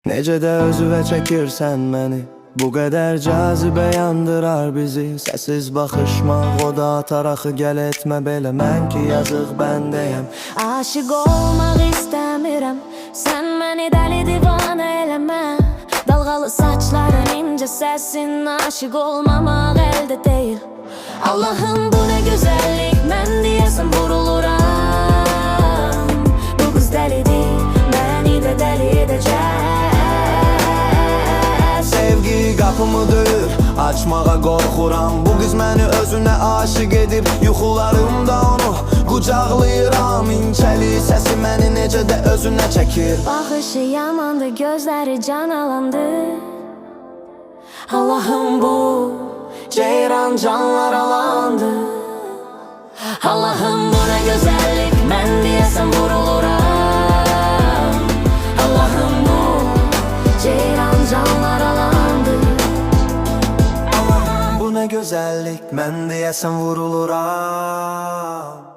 Necə də özüvə çəkirsən məni, bu qədər cazibə yandırar bizi. Səsiz baxışmaq, o da atar axı, gəl etmə belə, mən ki yazıq bəndəyəm. Aşık olmaq istəmirəm, sən məni dəli divanə eləmə. Dalğalı saçların, incə səsin, aşık olmamaq əldə deyil. Allah'ım bu ne güzellik, mən deyəsən vuruluram. Bu qız dəlidir, məni də dəli edəcək. Sevgi qapımı döyür, açmağa qorxuram. Bu qız məni özünə aşık edib, yuxularımda onu qucaqlayıram. İncəli səsi məni necə də özünə çəkir. Baxışı yamandı, gözləri can alandı. Allah'ım bu ceyran canlar alandı. Allah'ım bu ne güzellik, mən deyəsən vuruluram. Allah'ım bu ceyran canlar alandı. Allah'ım bu ne güzellik, mən deyəsən vuruluram.